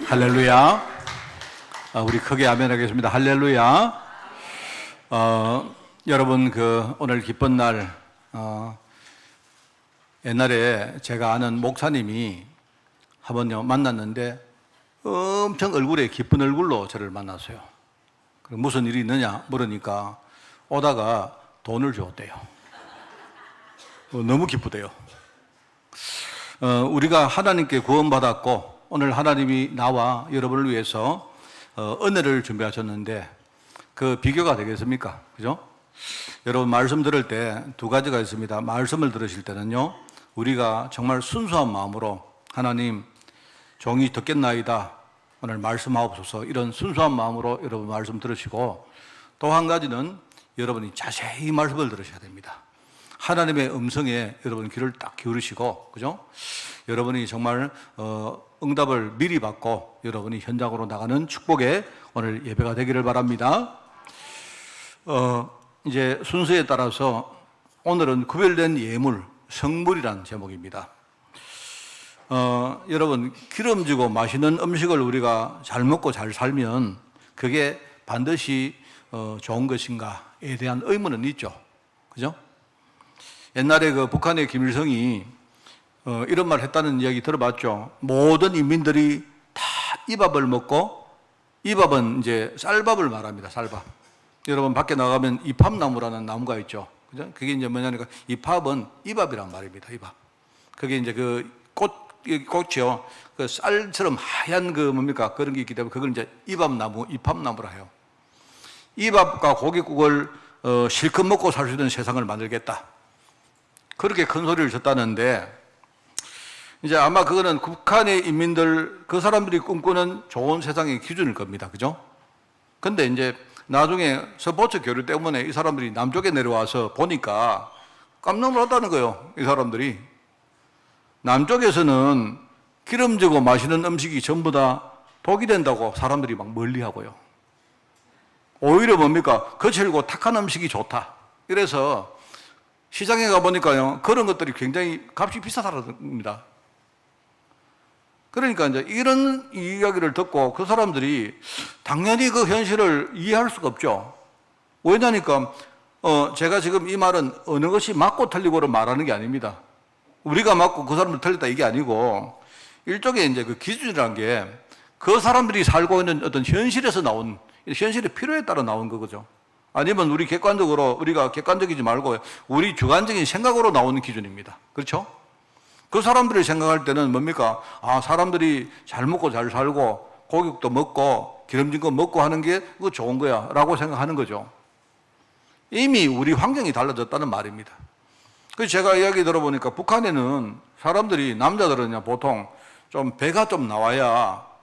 할렐루야. 우리 크게 아멘 하겠습니다. 할렐루야. 여러분, 오늘 기쁜 날, 옛날에 제가 아는 목사님이 한번 만났는데 엄청 얼굴에 기쁜 얼굴로 저를 만났어요. 무슨 일이 있느냐 물으니까 오다가 돈을 줬대요. 너무 기쁘대요. 우리가 하나님께 구원받았고 오늘 하나님이 나와 여러분을 위해서 은혜를 준비하셨는데 그 비교가 되겠습니까? 그죠? 여러분, 말씀 들을 때 두 가지가 있습니다. 말씀을 들으실 때는요, 우리가 정말 순수한 마음으로 하나님, 종이 듣겠나이다, 오늘 말씀하옵소서, 이런 순수한 마음으로 여러분 말씀 들으시고, 또 한 가지는 여러분이 자세히 말씀을 들으셔야 됩니다. 하나님의 음성에 여러분 귀를 딱 기울이시고, 그죠? 여러분이 정말 응답을 미리 받고 여러분이 현장으로 나가는 축복의 오늘 예배가 되기를 바랍니다. 이제 순서에 따라서 오늘은 구별된 예물, 성물이라는 제목입니다. 여러분, 기름지고 맛있는 음식을 우리가 잘 먹고 잘 살면 그게 반드시 좋은 것인가에 대한 의문은 있죠. 그죠? 옛날에 북한의 김일성이 이런 말 했다는 이야기 들어봤죠. 모든 인민들이 다 이 밥을 먹고, 이 밥은 이제 쌀밥을 말합니다. 쌀밥. 여러분, 밖에 나가면 이팝나무라는 나무가 있죠. 그죠? 그게 이제 뭐냐니까 이팝은 이밥이란 말입니다. 이밥. 그게 이제 꽃이요. 그 쌀처럼 하얀 뭡니까? 그런 게 있기 때문에 그걸 이제 이밥나무, 이팝나무라 해요. 이밥과 고깃국을 실컷 먹고 살 수 있는 세상을 만들겠다. 그렇게 큰 소리를 쳤다는데, 이제 아마 그거는 북한의 인민들, 그 사람들이 꿈꾸는 좋은 세상의 기준일 겁니다. 그죠? 근데 이제 나중에 스포츠 교류 때문에 이 사람들이 남쪽에 내려와서 보니까 깜짝 놀랐다는 거예요. 이 사람들이. 남쪽에서는 기름지고 맛있는 음식이 전부 다 독이 된다고 사람들이 막 멀리 하고요. 오히려 뭡니까? 거칠고 탁한 음식이 좋다. 이래서 시장에 가보니까요, 그런 것들이 굉장히 값이 비싸다는 겁니다. 그러니까 이제 이런 이야기를 듣고 그 사람들이 당연히 그 현실을 이해할 수가 없죠. 왜냐니까, 제가 지금 이 말은 어느 것이 맞고 틀리고를 말하는 게 아닙니다. 우리가 맞고 그 사람들 틀렸다 이게 아니고, 일종의 이제 그 기준이라는 게 그 사람들이 살고 있는 어떤 현실에서 나온, 현실의 필요에 따라 나온 거죠. 아니면 우리가 객관적이지 말고 우리 주관적인 생각으로 나오는 기준입니다. 그렇죠? 그 사람들이 생각할 때는 뭡니까? 사람들이 잘 먹고 잘 살고 고깃도 먹고 기름진 거 먹고 하는 게 그거 좋은 거야 라고 생각하는 거죠. 이미 우리 환경이 달라졌다는 말입니다. 그래서 제가 이야기 들어보니까 북한에는 사람들이, 남자들은 보통 좀 배가 좀 나와야,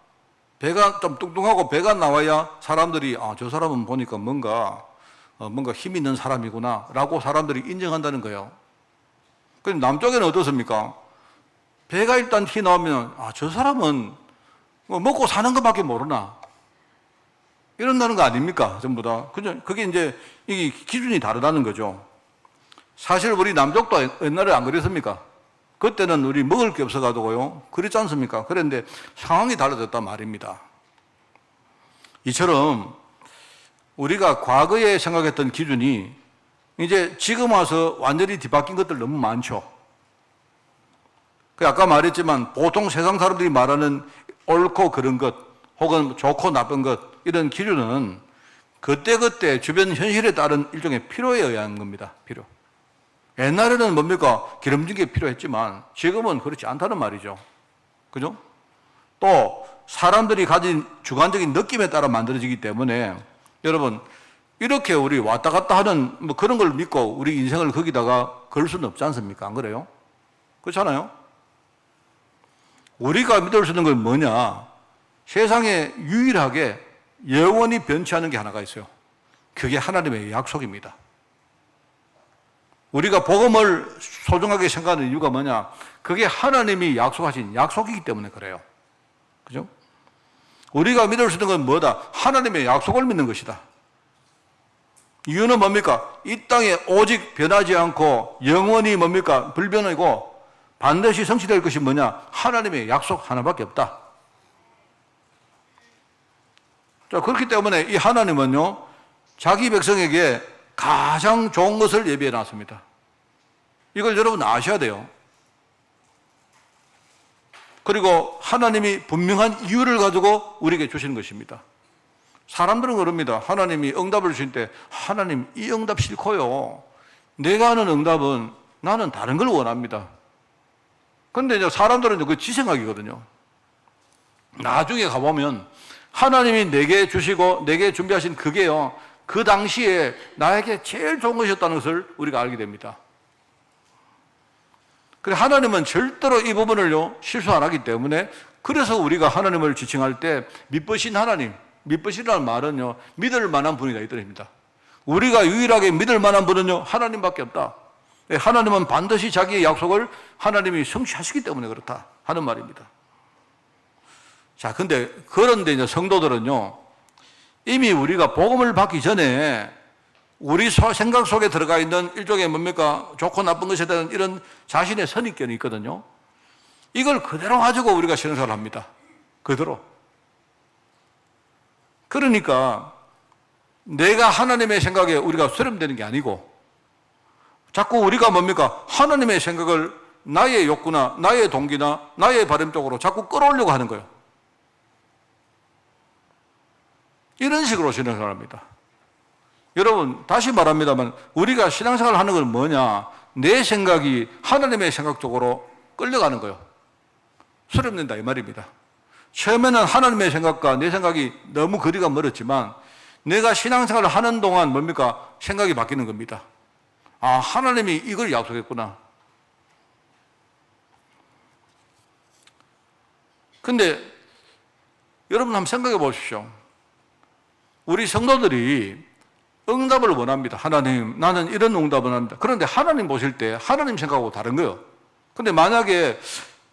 배가 좀 뚱뚱하고 배가 나와야 사람들이 저 사람은 보니까 뭔가 힘 있는 사람이구나 라고 사람들이 인정한다는 거예요. 그럼 남쪽에는 어떻습니까? 배가 일단 티 나오면 저 사람은 먹고 사는 것밖에 모르나 이런다는 거 아닙니까? 전부 다. 그게 이제 이게 기준이 다르다는 거죠. 사실 우리 남쪽도 옛날에 안 그랬습니까? 그때는 우리 먹을 게 없어가지고요, 그랬지 않습니까? 그런데 상황이 달라졌단 말입니다. 이처럼 우리가 과거에 생각했던 기준이 이제 지금 와서 완전히 뒤바뀐 것들 너무 많죠. 아까 말했지만 보통 세상 사람들이 말하는 옳고 그른 것, 혹은 좋고 나쁜 것, 이런 기준은 그때그때 주변 현실에 따른 일종의 필요에 의한 겁니다. 필요. 옛날에는 뭡니까? 기름진 게 필요했지만 지금은 그렇지 않다는 말이죠. 그죠? 또 사람들이 가진 주관적인 느낌에 따라 만들어지기 때문에 여러분, 이렇게 우리 왔다 갔다 하는 그런 걸 믿고 우리 인생을 거기다가 걸 수는 없지 않습니까? 안 그래요? 그렇잖아요? 우리가 믿을 수 있는 건 뭐냐? 세상에 유일하게 영원히 변치 않는 게 하나가 있어요. 그게 하나님의 약속입니다. 우리가 복음을 소중하게 생각하는 이유가 뭐냐? 그게 하나님이 약속하신 약속이기 때문에 그래요. 그죠? 우리가 믿을 수 있는 건 뭐다? 하나님의 약속을 믿는 것이다. 이유는 뭡니까? 이 땅에 오직 변하지 않고 영원히 뭡니까? 불변이고 반드시 성취될 것이 뭐냐? 하나님의 약속 하나밖에 없다. 자, 그렇기 때문에 이 하나님은요, 자기 백성에게 가장 좋은 것을 예비해 놨습니다. 이걸 여러분 아셔야 돼요. 그리고 하나님이 분명한 이유를 가지고 우리에게 주시는 것입니다. 사람들은 그럽니다. 하나님이 응답을 주실 때, 하나님 이 응답 싫고요. 내가 하는 응답은 나는 다른 걸 원합니다. 그런데 이제 사람들은 그 지생각이거든요. 나중에 가보면 하나님이 내게 주시고 내게 준비하신 그게요, 그 당시에 나에게 제일 좋은 것이었다는 것을 우리가 알게 됩니다. 그래, 하나님은 절대로 이 부분을요, 실수 안 하기 때문에, 그래서 우리가 하나님을 지칭할 때 믿으신 하나님, 믿으시라는 말은요, 믿을 만한 분이다 이 뜻입니다. 우리가 유일하게 믿을 만한 분은요, 하나님밖에 없다. 하나님은 반드시 자기의 약속을 하나님이 성취하시기 때문에 그렇다 하는 말입니다. 자, 그런데 이제 성도들은요, 이미 우리가 복음을 받기 전에 우리 생각 속에 들어가 있는 일종의 뭡니까? 좋고 나쁜 것에 대한 이런 자신의 선입견이 있거든요. 이걸 그대로 가지고 우리가 신앙생활을 합니다. 그대로. 그러니까 내가 하나님의 생각에 우리가 수렴되는 게 아니고, 자꾸 우리가 뭡니까? 하나님의 생각을 나의 욕구나 나의 동기나 나의 바람 쪽으로 자꾸 끌어오려고 하는 거예요. 이런 식으로 신앙생활을 합니다. 여러분, 다시 말합니다만, 우리가 신앙생활을 하는 건 뭐냐? 내 생각이 하나님의 생각 쪽으로 끌려가는 거예요. 수렴된다 이 말입니다. 처음에는 하나님의 생각과 내 생각이 너무 거리가 멀었지만, 내가 신앙생활을 하는 동안 뭡니까? 생각이 바뀌는 겁니다. 아, 하나님이 이걸 약속했구나. 근데 여러분 한번 생각해 보십시오. 우리 성도들이 응답을 원합니다. 하나님, 나는 이런 응답을 원합니다. 그런데 하나님 보실 때 하나님 생각하고 다른 거예요. 근데 만약에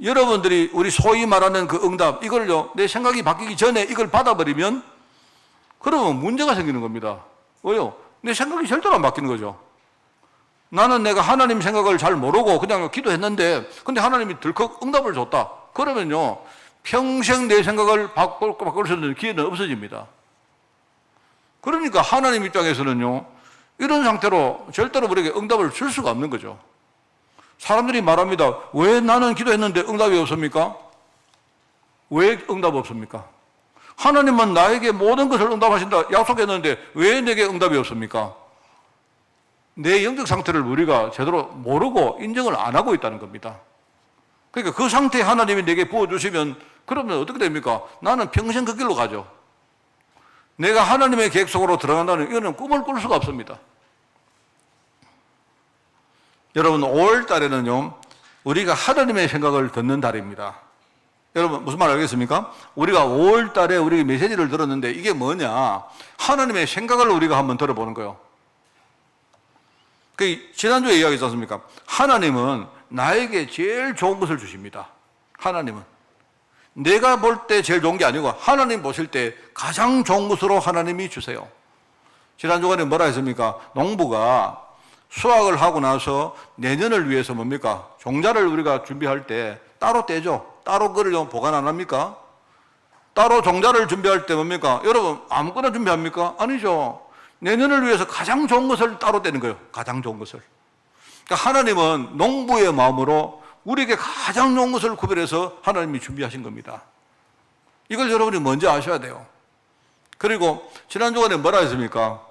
여러분들이 우리 소위 말하는 그 응답, 이걸요, 내 생각이 바뀌기 전에 이걸 받아버리면, 그러면 문제가 생기는 겁니다. 왜요? 내 생각이 절대로 안 바뀌는 거죠. 나는 내가 하나님 생각을 잘 모르고 그냥 기도했는데, 근데 하나님이 덜컥 응답을 줬다. 그러면요, 평생 내 생각을 바꿀 수 있는 기회는 없어집니다. 그러니까 하나님 입장에서는요, 이런 상태로 절대로 우리에게 응답을 줄 수가 없는 거죠. 사람들이 말합니다. 왜 나는 기도했는데 응답이 없습니까? 왜 응답 없습니까? 하나님은 나에게 모든 것을 응답하신다 약속했는데 왜 내게 응답이 없습니까? 내 영적 상태를 우리가 제대로 모르고 인정을 안 하고 있다는 겁니다. 그러니까 그 상태에 하나님이 내게 부어주시면, 그러면 어떻게 됩니까? 나는 평생 그 길로 가죠. 내가 하나님의 계획 속으로 들어간다는, 이거는 꿈을 꿀 수가 없습니다. 여러분, 5월 달에는요, 우리가 하나님의 생각을 듣는 달입니다. 여러분, 무슨 말 알겠습니까? 우리가 5월 달에 우리 메시지를 들었는데, 이게 뭐냐? 하나님의 생각을 우리가 한번 들어보는 거예요. 지난주에 이야기했지 않습니까? 하나님은 나에게 제일 좋은 것을 주십니다. 하나님은. 내가 볼 때 제일 좋은 게 아니고, 하나님 보실 때 가장 좋은 것으로 하나님이 주세요. 지난 주간에 뭐라 했습니까? 농부가 수확을 하고 나서 내년을 위해서 뭡니까? 종자를 우리가 준비할 때 따로 떼죠. 따로 그걸 보관 안 합니까? 따로 종자를 준비할 때 뭡니까? 여러분, 아무거나 준비합니까? 아니죠. 내년을 위해서 가장 좋은 것을 따로 떼는 거예요. 가장 좋은 것을. 그러니까 하나님은 농부의 마음으로 우리에게 가장 좋은 것을 구별해서 하나님이 준비하신 겁니다. 이걸 여러분이 먼저 아셔야 돼요. 그리고 지난 주간에 뭐라 했습니까?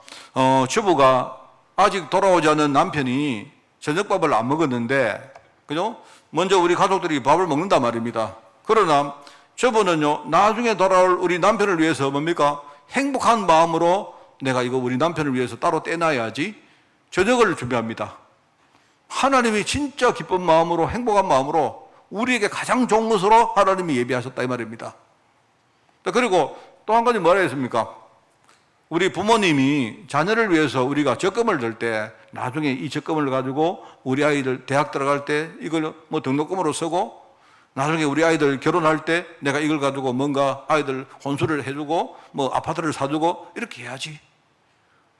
주부가 아직 돌아오지 않은 남편이 저녁밥을 안 먹었는데, 그죠? 먼저 우리 가족들이 밥을 먹는단 말입니다. 그러나 주부는요, 나중에 돌아올 우리 남편을 위해서 뭡니까? 행복한 마음으로 내가 이거 우리 남편을 위해서 따로 떼놔야지 저녁을 준비합니다. 하나님이 진짜 기쁜 마음으로, 행복한 마음으로 우리에게 가장 좋은 것으로 하나님이 예비하셨다 이 말입니다. 그리고 또 한 가지 뭐라 했습니까? 우리 부모님이 자녀를 위해서 우리가 적금을 들 때, 나중에 이 적금을 가지고 우리 아이들 대학 들어갈 때 이걸 뭐 등록금으로 쓰고, 나중에 우리 아이들 결혼할 때 내가 이걸 가지고 뭔가 아이들 혼수를 해주고 뭐 아파트를 사주고 이렇게 해야지.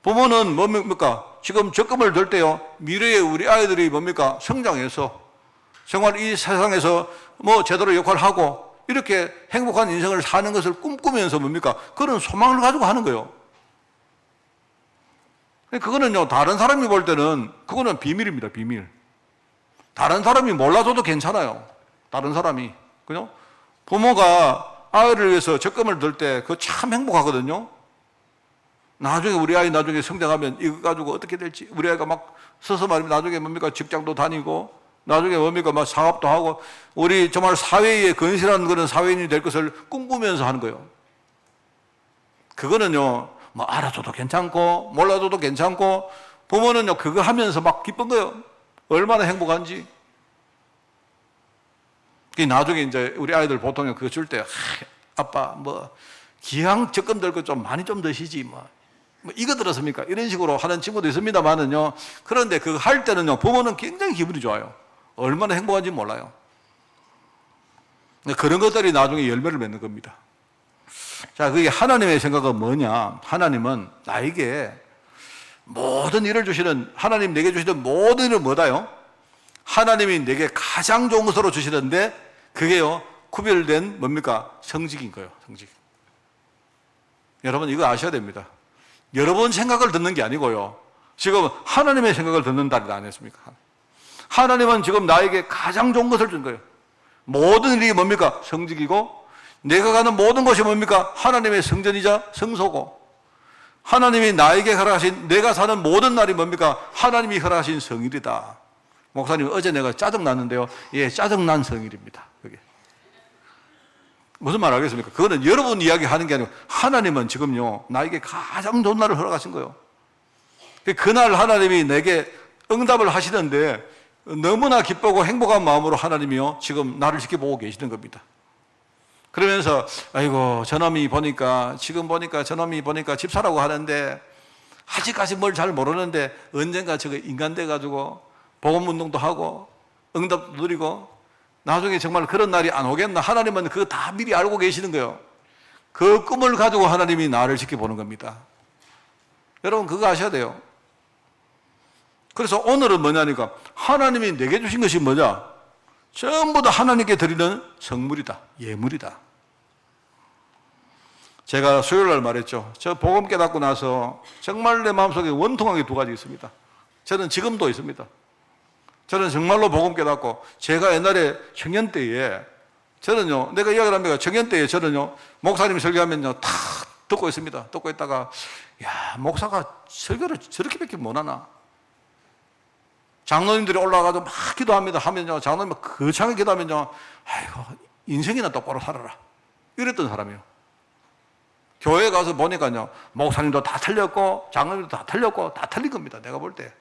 부모는 뭡니까? 지금 적금을 들 때요, 미래에 우리 아이들이 뭡니까? 성장해서 정말 이 세상에서 뭐 제대로 역할을 하고 이렇게 행복한 인생을 사는 것을 꿈꾸면서 뭡니까? 그런 소망을 가지고 하는 거예요. 그거는요, 다른 사람이 볼 때는 그거는 비밀입니다, 비밀. 다른 사람이 몰라줘도 괜찮아요. 다른 사람이. 그죠? 부모가 아이를 위해서 적금을 들 때 그거 참 행복하거든요. 나중에 우리 아이 나중에 성장하면 이거 가지고 어떻게 될지, 우리 아이가 막 서서 말하면 나중에 뭡니까? 직장도 다니고, 나중에 뭡니까? 막 사업도 하고, 우리 정말 사회에 건실한 그런 사회인이 될 것을 꿈꾸면서 하는 거예요. 그거는요, 뭐 알아줘도 괜찮고, 몰라줘도 괜찮고, 부모는요, 그거 하면서 막 기쁜 거예요. 얼마나 행복한지. 나중에 이제 우리 아이들 보통 그거 줄 때, 아빠, 뭐, 기왕 적금 들고 좀 많이 좀 드시지, 뭐 이거 들었습니까? 이런 식으로 하는 친구도 있습니다만은요. 그런데 그거 할 때는요, 부모는 굉장히 기분이 좋아요. 얼마나 행복한지 몰라요. 그런 것들이 나중에 열매를 맺는 겁니다. 자, 그게 하나님의 생각은 뭐냐? 하나님은 나에게 모든 일을 주시는, 하나님 내게 주시는 모든 일은 뭐다요? 하나님이 내게 가장 좋은 것으로 주시는데, 그게요, 구별된 뭡니까? 성직인 거예요, 성직. 여러분, 이거 아셔야 됩니다. 여러분 생각을 듣는 게 아니고요. 지금 하나님의 생각을 듣는다는 안 했습니까? 하나님은 지금 나에게 가장 좋은 것을 준 거예요. 모든 일이 뭡니까? 성직이고, 내가 가는 모든 것이 뭡니까? 하나님의 성전이자 성소고, 하나님이 나에게 허락하신, 내가 사는 모든 날이 뭡니까? 하나님이 허락하신 성일이다. 목사님, 어제 내가 짜증났는데요. 예, 짜증난 성일입니다. 그게. 무슨 말 하겠습니까? 그거는 여러분 이야기 하는 게 아니고, 하나님은 지금요, 나에게 가장 좋은 날을 허락하신 거예요. 그날 하나님이 내게 응답을 하시는데, 너무나 기쁘고 행복한 마음으로 하나님이요, 지금 나를 지켜보고 계시는 겁니다. 그러면서, 아이고, 저놈이 보니까, 지금 보니까, 저놈이 보니까 집사라고 하는데, 아직까지 뭘 잘 모르는데, 언젠가 저거 인간 돼가지고, 복음운동도 하고, 응답도 누리고, 나중에 정말 그런 날이 안 오겠나? 하나님은 그거 다 미리 알고 계시는 거예요. 그 꿈을 가지고 하나님이 나를 지켜보는 겁니다. 여러분, 그거 아셔야 돼요. 그래서 오늘은 뭐냐니까, 하나님이 내게 주신 것이 뭐냐? 전부 다 하나님께 드리는 성물이다, 예물이다. 제가 수요일 날 말했죠. 저 복음 깨닫고 나서 정말 내 마음속에 원통하게 두 가지 있습니다. 저는 지금도 있습니다. 저는 정말로 복음 깨닫고, 제가 옛날에 청년 때에, 저는요, 내가 이야기를 합니다. 청년 때에 저는요, 목사님이 설교하면요, 다 듣고 있습니다. 듣고 있다가, 야, 목사가 설교를 저렇게밖에 못하나? 장로님들이 올라가서 막 기도합니다. 하면요, 장로님 거창하게 기도하면요, 아이고, 인생이나 똑바로 살아라. 이랬던 사람이에요. 교회 가서 보니까요, 목사님도 다 틀렸고, 장로님도 다 틀렸고, 다 틀린 겁니다. 내가 볼 때.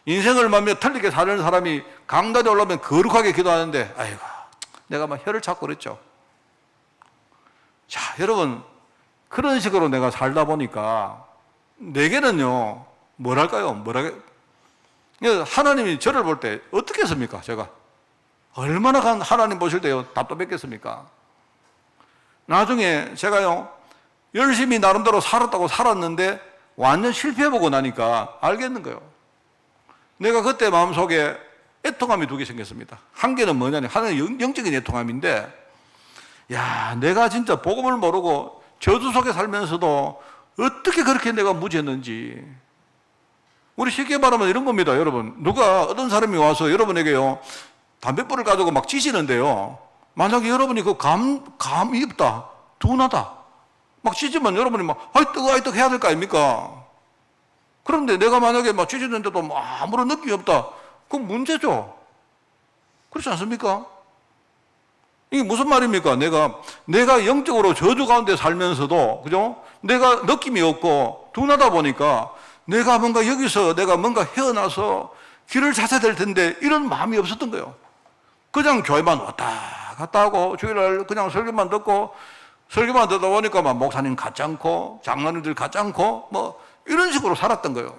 인생을 맘에 틀리게 사는 사람이 강단에 올라오면 거룩하게 기도하는데, 아이고, 내가 막 혀를 찾고 그랬죠. 자, 여러분, 그런 식으로 내가 살다 보니까, 내게는요, 뭐랄까요? 하나님이 저를 볼 때 어떻게 했습니까? 제가. 얼마나 하나님 보실 때요, 답답했겠습니까? 나중에 제가요, 열심히 나름대로 살았다고 살았는데, 완전 실패해보고 나니까 알겠는 거예요. 내가 그때 마음속에 애통함이 두 개 생겼습니다. 한 개는 뭐냐면, 하나는 영적인 애통함인데, 야, 내가 진짜 복음을 모르고 저주 속에 살면서도 어떻게 그렇게 내가 무지했는지. 우리 쉽게 말하면 이런 겁니다, 여러분. 누가, 어떤 사람이 와서 여러분에게요, 담뱃불을 가지고 막 찌시는데요, 만약에 여러분이 그 감이 없다, 둔하다, 막 찌지면 여러분이 막, 아이, 뜨거 해야 될 거 아닙니까? 그런데 내가 만약에 막 찌지는데도 뭐 아무런 느낌이 없다, 그건 문제죠. 그렇지 않습니까? 이게 무슨 말입니까? 내가 영적으로 저주 가운데 살면서도, 그죠? 내가 느낌이 없고 둔하다 보니까 내가 여기서 내가 뭔가 헤어나서 길을 찾아야 될 텐데 이런 마음이 없었던 거예요. 그냥 교회만 왔다 갔다 하고 주일날 그냥 설교만 듣고, 설교만 듣다 보니까 막 목사님 같지 않고 장로님들 같지 않고 뭐 이런 식으로 살았던 거예요.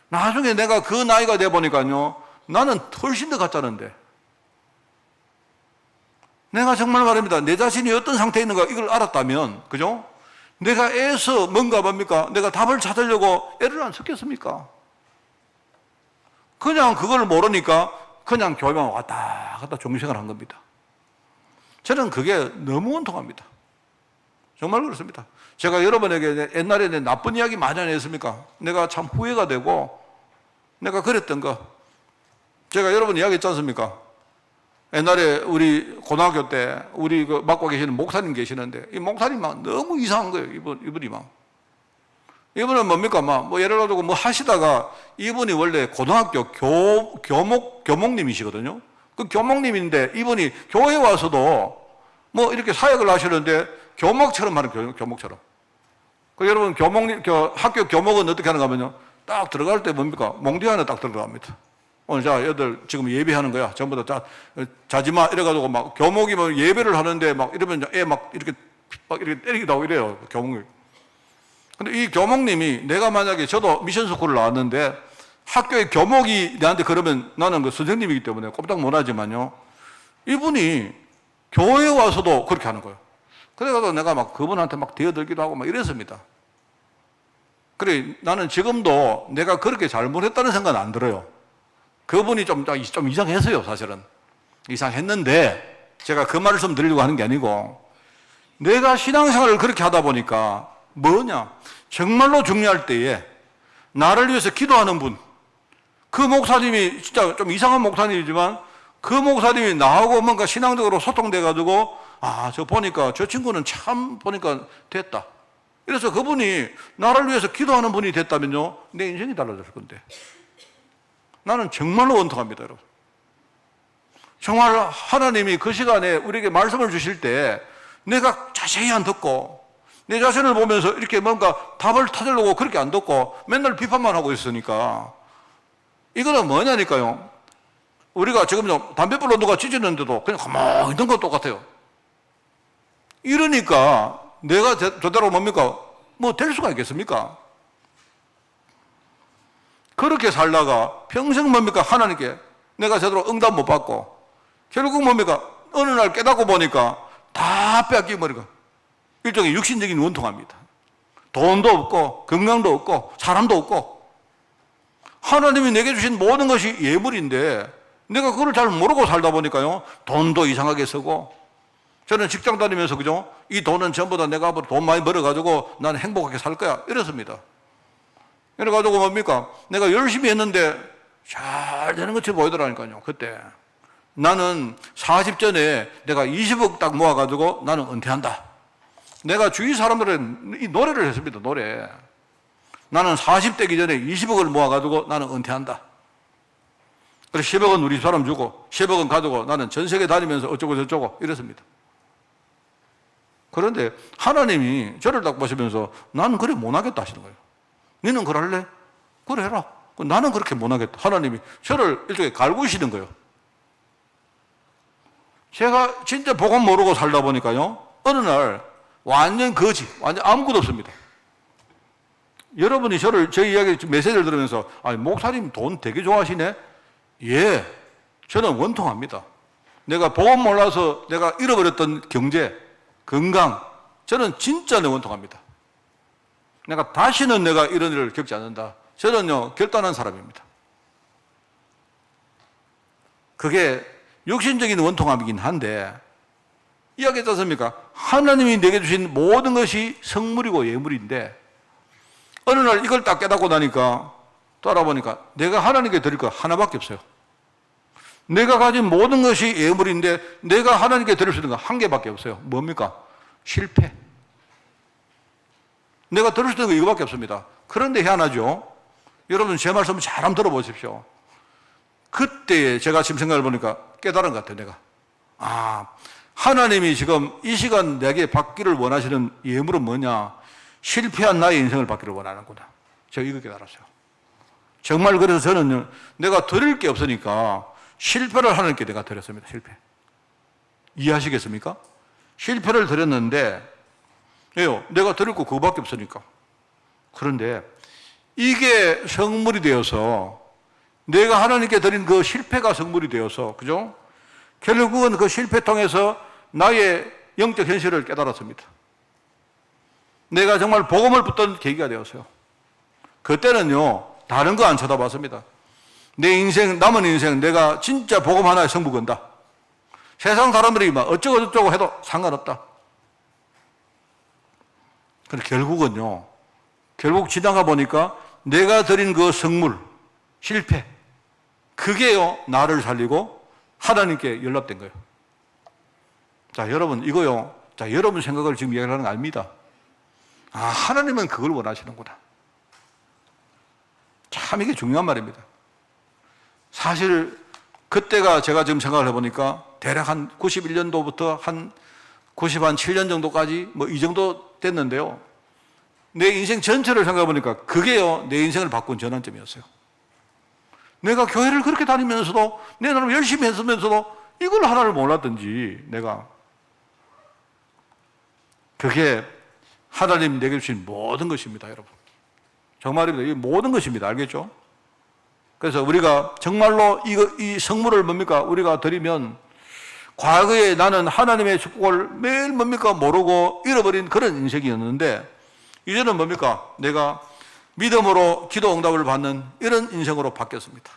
나중에 내가 그 나이가 돼 보니까요, 나는 훨씬 더 같자는데, 내가 정말 말입니다. 내 자신이 어떤 상태에 있는가 이걸 알았다면, 그죠? 내가 애써 뭡니까? 내가 답을 찾으려고 애를 안 썼겠습니까? 그냥 그걸 모르니까 그냥 교회만 왔다 갔다 종생을 한 겁니다. 저는 그게 너무 원통합니다. 정말 그렇습니다. 제가 여러분에게 옛날에 내 나쁜 이야기 많이 안 했습니까? 내가 참 후회가 되고 내가 그랬던 거 제가 여러분 이야기했지 않습니까? 옛날에 우리 고등학교 때 우리 그 맡고 계시는 목사님 계시는데 이 목사님 막 너무 이상한 거예요. 이분이 막. 이분은 뭡니까? 뭐 예를 들어서 뭐 하시다가 이분이 원래 고등학교 교목님이시거든요. 그 교목님인데 이분이 교회 와서도 뭐 이렇게 사역을 하시는데 교목처럼 하는 교목처럼. 그 여러분 학교 교목은 어떻게 하는가 하면요. 딱 들어갈 때 뭡니까? 몽디 하나 딱 들어갑니다. 오늘 자, 얘들 지금 예배하는 거야. 전부 다 자지 마. 이래가지고 막 교목이 뭐 예배를 하는데 막 이러면 애 막 이렇게 때리기도 하고 이래요. 교목이. 근데 이 교목님이 내가 만약에 저도 미션스쿨을 나왔는데 학교에 교목이 나한테 그러면 나는 그 선생님이기 때문에 꼼짝 못 하지만요. 이분이 교회에 와서도 그렇게 하는 거예요. 그래가지고 내가 막 그분한테 막 대어들기도 하고 막 이랬습니다. 그래, 나는 지금도 내가 그렇게 잘못했다는 생각은 안 들어요. 그분이 좀 이상했어요, 사실은. 이상했는데, 제가 그 말씀 드리려고 하는 게 아니고, 내가 신앙생활을 그렇게 하다 보니까, 뭐냐? 정말로 중요할 때에, 나를 위해서 기도하는 분, 그 목사님이 진짜 좀 이상한 목사님이지만, 그 목사님이 나하고 뭔가 신앙적으로 소통돼가지고, 저 보니까, 저 친구는 참 보니까 됐다. 그래서 그분이 나를 위해서 기도하는 분이 됐다면요, 내 인생이 달라졌을 건데. 나는 정말로 원통합니다, 여러분. 정말 하나님이 그 시간에 우리에게 말씀을 주실 때 내가 자세히 안 듣고 내 자신을 보면서 이렇게 뭔가 답을 찾으려고 그렇게 안 듣고 맨날 비판만 하고 있으니까 이거는 뭐냐니까요. 우리가 지금 담배불로 누가 찢었는데도 그냥 가만히 있는 것 똑같아요. 이러니까 내가 저대로 뭡니까? 뭐 될 수가 있겠습니까? 그렇게 살다가 평생 뭡니까? 하나님께 내가 제대로 응답 못 받고 결국 뭡니까? 어느 날 깨닫고 보니까 다 빼앗기버리고 일종의 육신적인 원통합니다. 돈도 없고 건강도 없고 사람도 없고 하나님이 내게 주신 모든 것이 예물인데 내가 그걸 잘 모르고 살다 보니까요. 돈도 이상하게 쓰고 저는 직장 다니면서 그죠? 이 돈은 전부 다 내가 앞으로 돈 많이 벌어가지고 나는 행복하게 살 거야. 이렇습니다. 이래가지고 뭡니까? 내가 열심히 했는데 잘 되는 것처럼 보이더라니까요. 그때 나는 40 전에 내가 20억 딱 모아가지고 나는 은퇴한다. 내가 주위 사람들은 이 노래를 했습니다. 노래. 나는 40대기 전에 20억을 모아가지고 나는 은퇴한다. 그래서 10억은 우리 사람 주고 10억은 가지고 나는 전 세계 다니면서 어쩌고 저쩌고 이랬습니다. 그런데 하나님이 저를 딱 보시면서 나는 그래 못하겠다 하시는 거예요. 너는 그럴래? 그래 해라. 나는 그렇게 못하겠다. 하나님이 저를 일종의 갈구시는 거예요. 제가 진짜 복음 모르고 살다 보니까요. 어느 날 완전 거지, 완전 아무것도 없습니다. 여러분이 저 이야기 메시지를 들으면서 목사님 돈 되게 좋아하시네? 예, 저는 원통합니다. 내가 복음 몰라서 내가 잃어버렸던 경제, 건강, 저는 진짜 원통합니다. 내가 다시는 내가 이런 일을 겪지 않는다. 저는요, 결단한 사람입니다. 그게 육신적인 원통함이긴 한데, 이야기했지 않습니까? 하나님이 내게 주신 모든 것이 성물이고 예물인데, 어느 날 이걸 딱 깨닫고 나니까, 또 알아보니까 내가 하나님께 드릴 거 하나밖에 없어요. 내가 가진 모든 것이 예물인데, 내가 하나님께 드릴 수 있는 거 한 개밖에 없어요. 뭡니까? 실패. 내가 들을 수 있는 거 이거밖에 없습니다. 그런데 희한하죠? 여러분 제 말씀 잘 한번 들어보십시오. 그때 제가 지금 생각해 보니까 깨달은 것 같아요. 내가 하나님이 지금 이 시간 내게 받기를 원하시는 예물은 뭐냐? 실패한 나의 인생을 받기를 원하는구나. 제가 이거 깨달았어요. 정말 그래서 저는 내가 드릴 게 없으니까 실패를 하나님께 내가 드렸습니다. 실패. 이해하시겠습니까? 실패를 드렸는데 왜요? 내가 드릴 거 그거밖에 없으니까. 그런데 이게 성물이 되어서 내가 하나님께 드린 그 실패가 성물이 되어서 그죠? 결국은 그 실패 통해서 나의 영적 현실을 깨달았습니다. 내가 정말 복음을 붙던 계기가 되었어요. 그때는요 다른 거 안 쳐다봤습니다. 내 인생, 남은 인생 내가 진짜 복음 하나에 승부 건다. 세상 사람들이 막 어쩌고저쩌고 해도 상관없다. 근데 결국은요, 결국 지나가 보니까 내가 드린 그 성물, 실패, 그게요, 나를 살리고 하나님께 연락된 거예요. 자, 여러분, 이거요, 자, 여러분 생각을 지금 이야기하는 거 아닙니다. 아, 하나님은 그걸 원하시는구나. 참 이게 중요한 말입니다. 사실, 그때가 제가 지금 생각을 해보니까 대략 한 91년도부터 한 97년 정도까지 뭐 이 정도 됐는데요. 내 인생 전체를 생각해보니까 그게요, 내 인생을 바꾼 전환점이었어요. 내가 교회를 그렇게 다니면서도 내 나름 열심히 했으면서도 이걸 하나를 몰랐든지 내가 그게 하나님 내게 주신 모든 것입니다, 여러분. 정말입니다. 이 모든 것입니다. 알겠죠? 그래서 우리가 정말로 이 성물을 뭡니까? 우리가 드리면 과거에 나는 하나님의 축복을 매일 뭡니까? 모르고 잃어버린 그런 인생이었는데 이제는 뭡니까? 내가 믿음으로 기도 응답을 받는 이런 인생으로 바뀌었습니다.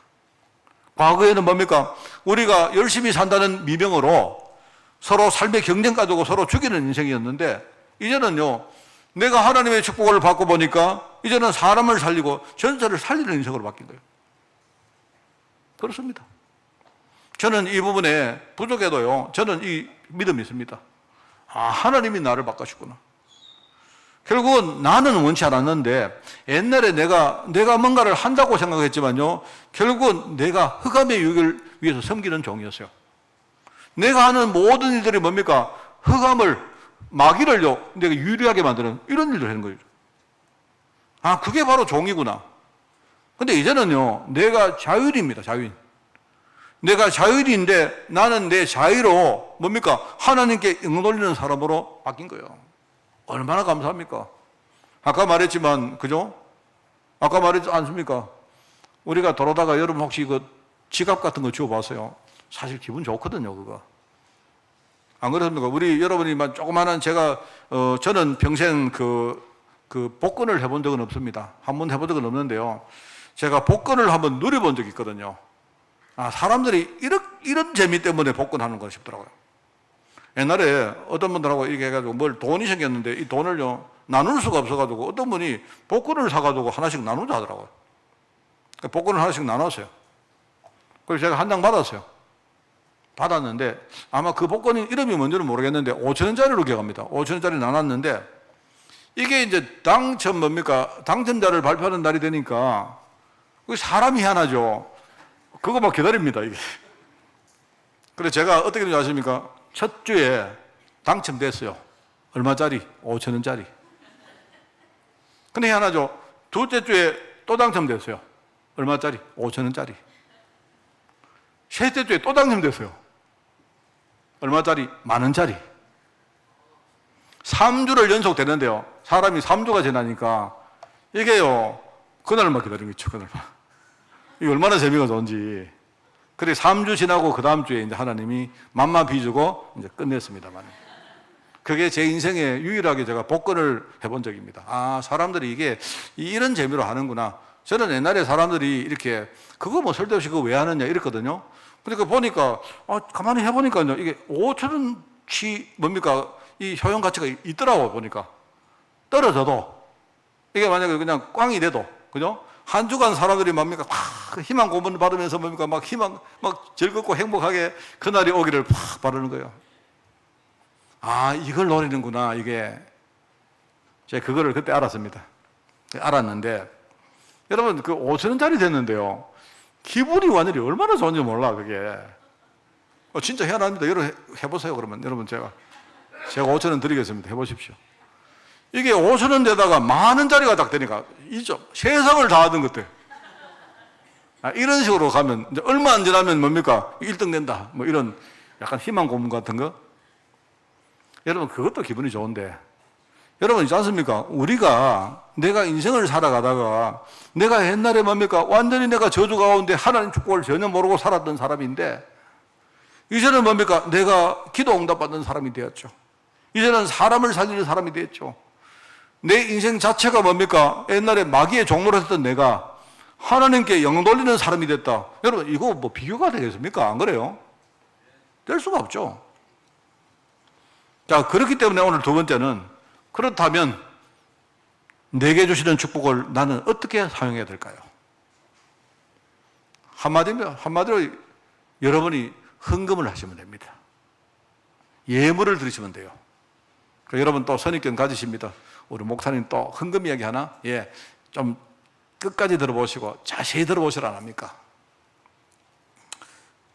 과거에는 뭡니까? 우리가 열심히 산다는 미명으로 서로 삶의 경쟁 가지고 서로 죽이는 인생이었는데 이제는요, 내가 하나님의 축복을 받고 보니까 이제는 사람을 살리고 전체를 살리는 인생으로 바뀐 거예요. 그렇습니다. 저는 이 부분에 부족해도요, 저는 이 믿음이 있습니다. 아, 하나님이 나를 바꾸셨구나. 결국은 나는 원치 않았는데 옛날에 내가 뭔가를 한다고 생각했지만요, 결국은 내가 흑암의 유익을 위해서 섬기는 종이었어요. 내가 하는 모든 일들이 뭡니까? 흑암을, 마귀를요, 내가 유리하게 만드는 이런 일을 하는 거예요. 아, 그게 바로 종이구나. 근데 이제는요, 내가 자율입니다, 자유인. 내가 자율인데 나는 내 자유로 뭡니까? 하나님께 영돌리는 사람으로 바뀐 거예요. 얼마나 감사합니까? 아까 말했지만, 그죠? 아까 말했지 않습니까? 우리가 돌아다가 여러분 혹시 그 지갑 같은 거 주워봤어요? 사실 기분 좋거든요, 그거. 안 그렇습니까? 여러분이 조그마한 저는 평생 그 복권을 해본 적은 없습니다. 한 번 해본 적은 없는데요. 제가 복권을 한번 누려본 적이 있거든요. 아, 사람들이 이런 재미 때문에 복권하는 거 싶더라고요. 옛날에 어떤 분들하고 이렇게 해가지고 돈이 생겼는데 이 돈을요, 나눌 수가 없어가지고 어떤 분이 복권을 사가지고 하나씩 나누자 하더라고요. 복권을 하나씩 나눴어요. 그래서 제가 한 장 받았어요. 받았는데 아마 그 복권이 이름이 뭔지는 모르겠는데 5,000원짜리로 기억합니다. 5,000원짜리 나눴는데 이게 이제 당첨자를 발표하는 날이 되니까 사람이 하나죠. 그거 막 기다립니다, 이게. 그래서 제가 어떻게 되는지 아십니까? 첫 주에 당첨됐어요. 얼마짜리? 5,000원짜리. 근데 희한하죠. 둘째 주에 또 당첨됐어요. 얼마짜리? 5,000원짜리. 셋째 주에 또 당첨됐어요. 얼마짜리? 10,000원짜리. 3주를 연속 되는데요. 사람이 3주가 지나니까 이게요, 그날만 기다리는 거죠, 그날만. 이게 얼마나 재미가 좋은지. 그래 3주 지나고 그 다음 주에 이제 하나님이 맘마 비주고 이제 끝냈습니다만. 그게 제 인생에 유일하게 제가 복권을 해본 적입니다. 아, 사람들이 이게 이런 재미로 하는구나. 저는 옛날에 사람들이 이렇게 그거 뭐 쓸데없이 그거 왜 하느냐 이랬거든요. 그러니까 보니까, 가만히 해보니까요, 이게 5,000원치 뭡니까? 이 효용 가치가 있더라고, 보니까. 떨어져도, 이게 만약에 그냥 꽝이 돼도, 그죠? 한 주간 사람들이 뭡니까? 막 희망 고문 받으면서 뭡니까? 막 즐겁고 행복하게 그날이 오기를 팍 바라는 거예요. 아, 이걸 노리는구나, 이게. 제가 그거를 그때 알았습니다. 알았는데, 여러분, 그 5,000원짜리 됐는데요. 기분이 완전히 얼마나 좋은지 몰라, 그게. 진짜 희한합니다. 여러분 해보세요, 그러면. 여러분, 제가 5,000원 드리겠습니다. 해보십시오. 이게 5,000원 되다가 10,000원짜리가 딱 되니까, 세상을 다 하던 것들. 이런 식으로 가면, 이제 얼마 안 지나면 뭡니까? 1등 된다. 뭐 이런 약간 희망 고문 같은 거. 여러분, 그것도 기분이 좋은데. 여러분, 있지 않습니까? 내가 인생을 살아가다가 내가 옛날에 뭡니까? 완전히 내가 저주 가운데 하나님 축복을 전혀 모르고 살았던 사람인데 이제는 뭡니까? 내가 기도 응답 받는 사람이 되었죠. 이제는 사람을 살리는 사람이 되었죠. 내 인생 자체가 뭡니까? 옛날에 마귀의 종로를 했던 내가 하나님께 영 돌리는 사람이 됐다. 여러분, 이거 뭐 비교가 되겠습니까? 안 그래요? 될 수가 없죠. 자, 그렇기 때문에 오늘 두 번째는, 그렇다면 내게 주시는 축복을 나는 어떻게 사용해야 될까요? 한마디로 여러분이 헌금을 하시면 됩니다. 예물을 드리시면 돼요. 여러분 또 선입견 가지십니다. 우리 목사님 또 헌금 이야기 하나? 예, 좀 끝까지 들어보시고 자세히 들어보시라 안 합니까?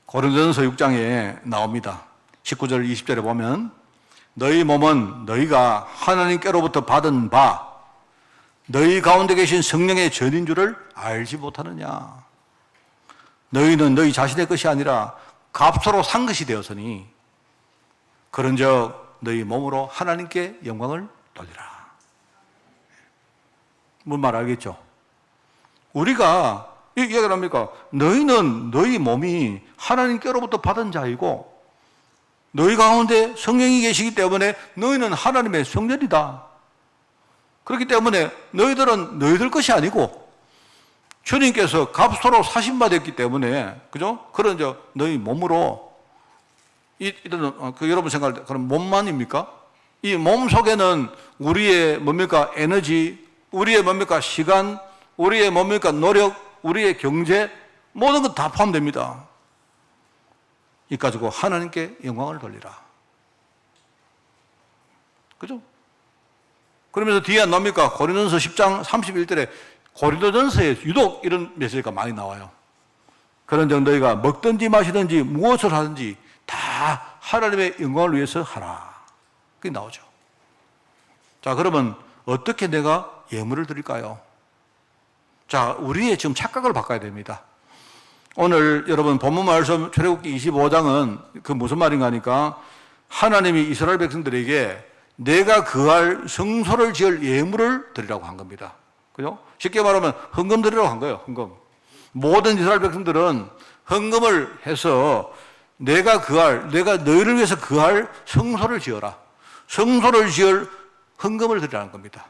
고린도전서 6장에 나옵니다. 19절 20절에 보면 너희 몸은 너희가 하나님께로부터 받은 바 너희 가운데 계신 성령의 전인 줄을 알지 못하느냐. 너희는 너희 자신의 것이 아니라 값으로 산 것이 되었으니 그런즉 너희 몸으로 하나님께 영광을 돌리라. 뭔 말 알겠죠? 우리가 이 이야기를 합니까? 너희는 너희 몸이 하나님께로부터 받은 자이고 너희 가운데 성령이 계시기 때문에 너희는 하나님의 성전이다. 그렇기 때문에 너희들은 너희들 것이 아니고 주님께서 값으로 사신 바 됐기 때문에, 그죠? 그런 너희 몸으로 이런 여러분 생각할 때 그럼 몸만입니까? 이 몸 속에는 우리의 뭡니까? 에너지, 우리의 뭡니까? 시간, 우리의 뭡니까? 노력, 우리의 경제, 모든 것 다 포함됩니다. 이 가지고 하나님께 영광을 돌리라. 그죠? 그러면서 뒤에 안 나옵니까? 고린도전서 10장 31절에 고린도전서에 유독 이런 메시지가 많이 나와요. 그런 점 너희가 먹든지 마시든지 무엇을 하든지 다 하나님의 영광을 위해서 하라. 그게 나오죠. 자, 그러면 어떻게 내가 예물을 드릴까요? 자, 우리의 지금 착각을 바꿔야 됩니다. 오늘 여러분 본문 말씀 출애굽기 25장은 그 무슨 말인가 하니까 하나님이 이스라엘 백성들에게 내가 거할 성소를 지을 예물을 드리라고 한 겁니다. 그죠? 쉽게 말하면 헌금 드리라고 한 거예요. 헌금. 모든 이스라엘 백성들은 헌금을 해서 내가 너희를 위해서 거할 성소를 지어라. 성소를 지을 헌금을 드리라는 겁니다.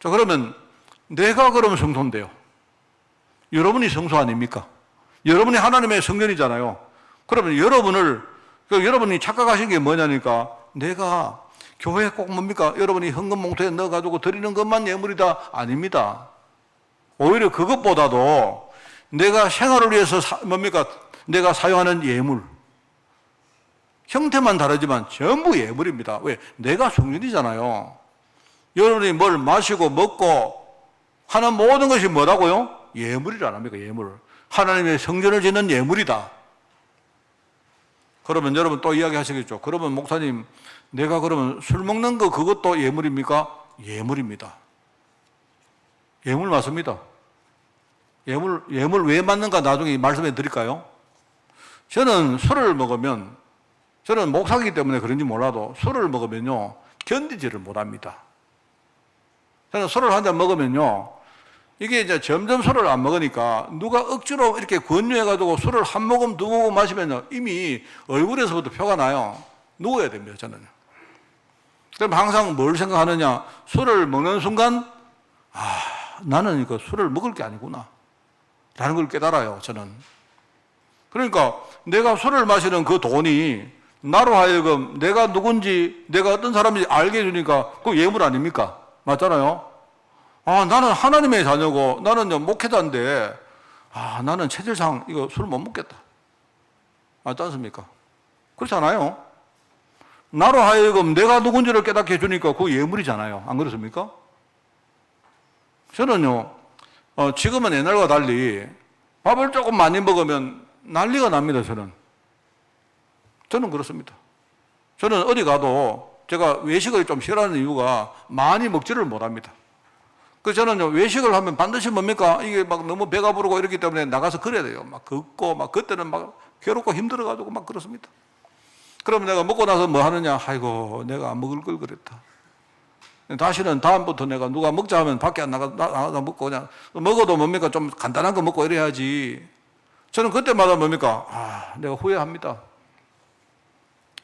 자, 그러면 내가 그러면 성소인데요. 여러분이 성소 아닙니까? 여러분이 하나님의 성전이잖아요. 그러면 여러분이 착각하신 게 뭐냐니까 내가 교회에 꼭 뭡니까? 여러분이 헌금 봉투에 넣어가지고 드리는 것만 예물이다. 아닙니다. 오히려 그것보다도 내가 생활을 위해서 내가 사용하는 예물. 형태만 다르지만 전부 예물입니다. 왜? 내가 성전이잖아요. 여러분이 뭘 마시고 먹고 하는 모든 것이 뭐라고요? 예물이라 합니까? 예물. 하나님의 성전을 짓는 예물이다. 그러면 여러분 또 이야기 하시겠죠. 그러면 목사님, 내가 그러면 술 먹는 거 그것도 예물입니까? 예물입니다. 예물 맞습니다. 예물 왜 맞는가 나중에 말씀해 드릴까요? 저는 목사이기 때문에 그런지 몰라도 술을 먹으면요, 견디지를 못합니다. 저는 술을 한 잔 먹으면요, 이게 이제 점점 술을 안 먹으니까 누가 억지로 이렇게 권유해가지고 술을 한 모금, 두 모금 마시면요, 이미 얼굴에서부터 표가 나요. 누워야 됩니다, 저는. 그럼 항상 뭘 생각하느냐? 술을 먹는 순간, 나는 이거 술을 먹을 게 아니구나. 라는 걸 깨달아요, 저는. 그러니까 내가 술을 마시는 그 돈이 나로 하여금 내가 누군지, 내가 어떤 사람인지 알게 해주니까 그 예물 아닙니까? 맞잖아요? 나는 하나님의 자녀고, 나는 목회자인데, 나는 체질상 이거 술 못 먹겠다. 맞지 않습니까? 그렇지 않아요? 나로 하여금 내가 누군지를 깨닫게 해주니까 그 예물이잖아요. 안 그렇습니까? 저는요, 지금은 옛날과 달리 밥을 조금 많이 먹으면 난리가 납니다, 저는 그렇습니다. 저는 어디 가도 제가 외식을 좀 싫어하는 이유가 많이 먹지를 못합니다. 그래서 저는 외식을 하면 반드시 뭡니까? 이게 막 너무 배가 부르고 이렇기 때문에 나가서 그래야 돼요. 막 걷고, 그때는 막 괴롭고 힘들어가지고 막 그렇습니다. 그럼 내가 먹고 나서 뭐 하느냐? 아이고, 내가 안 먹을 걸 그랬다. 다시는 다음부터 내가 누가 먹자 하면 밖에 안 나가서 먹고 그냥 먹어도 뭡니까? 좀 간단한 거 먹고 이래야지. 저는 그때마다 뭡니까? 내가 후회합니다.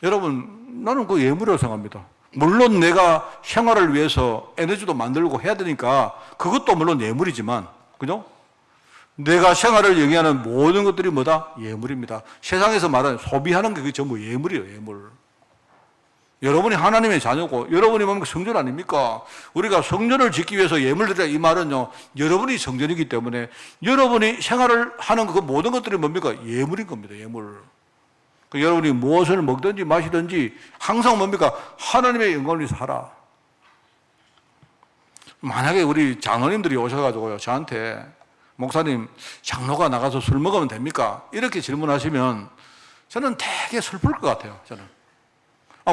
여러분, 나는 그 예물이라고 생각합니다. 물론 내가 생활을 위해서 에너지도 만들고 해야 되니까 그것도 물론 예물이지만, 그죠? 내가 생활을 영위하는 모든 것들이 뭐다? 예물입니다. 세상에서 말하는 소비하는 게 그게 전부 예물이에요, 예물. 여러분이 하나님의 자녀고 여러분이 뭡니까? 성전 아닙니까? 우리가 성전을 짓기 위해서 예물 드리라 이 말은요, 여러분이 성전이기 때문에 여러분이 생활을 하는 그 모든 것들이 뭡니까? 예물인 겁니다, 예물. 여러분이 무엇을 먹든지 마시든지 항상 뭡니까? 하나님의 영광을 위해서 하라. 만약에 우리 장로님들이 오셔가지고요, 저한테 목사님, 장로가 나가서 술 먹으면 됩니까? 이렇게 질문하시면 저는 되게 슬플 것 같아요, 저는.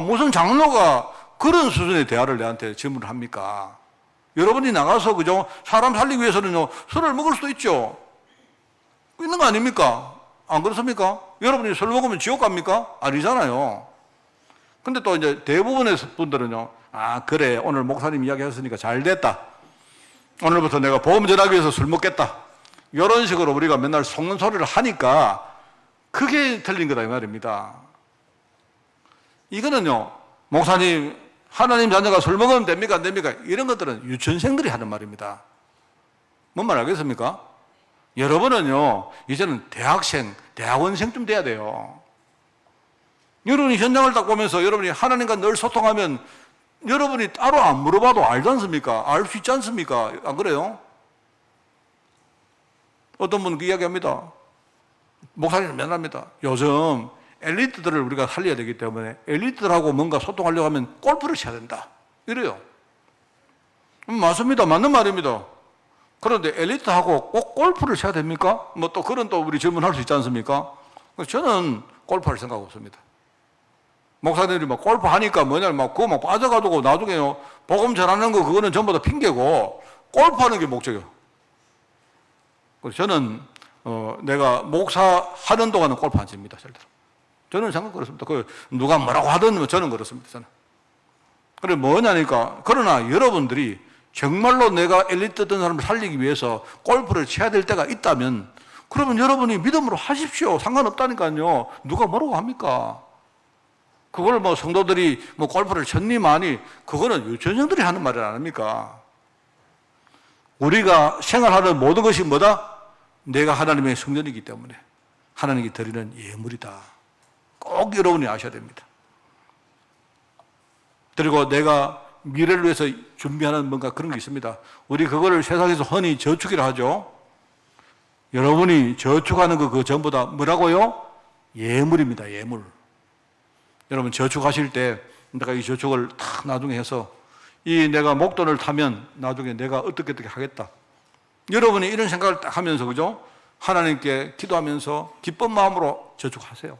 무슨 장로가 그런 수준의 대화를 내한테 질문을 합니까? 여러분이 나가서, 그죠? 사람 살리기 위해서는요, 술을 먹을 수도 있죠. 있는 거 아닙니까? 안 그렇습니까? 여러분이 술 먹으면 지옥 갑니까? 아니잖아요. 근데 또 이제 대부분의 분들은요, 그래, 오늘 목사님 이야기 했으니까 잘 됐다. 오늘부터 내가 복음 전하기 위해서 술 먹겠다. 이런 식으로 우리가 맨날 속는 소리를 하니까 그게 틀린 거다, 이 말입니다. 이거는요, 목사님, 하나님 자녀가 술 먹으면 됩니까? 안 됩니까? 이런 것들은 유치원생들이 하는 말입니다. 뭔 말 알겠습니까? 여러분은요, 이제는 대학생, 대학원생쯤 돼야 돼요. 여러분이 현장을 딱 보면서 여러분이 하나님과 늘 소통하면 여러분이 따로 안 물어봐도 알지 않습니까? 알 수 있지 않습니까? 안 그래요? 어떤 분은 그 이야기 합니다. 목사님은 맨날 합니다. 요즘 엘리트들을 우리가 살려야 되기 때문에 엘리트들하고 뭔가 소통하려고 하면 골프를 쳐야 된다. 이래요. 맞습니다. 맞는 말입니다. 그런데 엘리트하고 꼭 골프를 쳐야 됩니까? 뭐 또 그런 또 우리 질문할 수 있지 않습니까? 저는 골프할 생각 없습니다. 목사님들이 막 골프 하니까 뭐냐면 그거 막 빠져가지고 나중에요, 복음 전하는 거 그거는 전부 다 핑계고 골프하는 게 목적이에요. 그래서 저는 내가 목사하는 동안은 골프 안 칩니다, 절대로. 저는 생각 그렇습니다. 누가 뭐라고 하든 저는 그렇습니다, 저는. 그래 뭐냐니까, 그러나 여러분들이 정말로 내가 엘리트던 사람을 살리기 위해서 골프를 쳐야 될 때가 있다면 그러면 여러분이 믿음으로 하십시오. 상관없다니까요. 누가 뭐라고 합니까? 그걸 뭐 성도들이 뭐 골프를 쳤니 마니, 그거는 유치원생들이 하는 말이 아닙니까? 우리가 생활하는 모든 것이 뭐다? 내가 하나님의 성전이기 때문에 하나님께 드리는 예물이다. 꼭 여러분이 아셔야 됩니다. 그리고 내가 미래를 위해서 준비하는 뭔가 그런 게 있습니다. 우리 그거를 세상에서 흔히 저축이라 하죠. 여러분이 저축하는 거 그거 전부 다 뭐라고요? 예물입니다, 예물. 여러분 저축하실 때 내가 이 저축을 탁 나중에 해서 이 내가 목돈을 타면 나중에 내가 어떻게 하겠다. 여러분이 이런 생각을 딱 하면서, 그죠? 하나님께 기도하면서 기쁜 마음으로 저축하세요.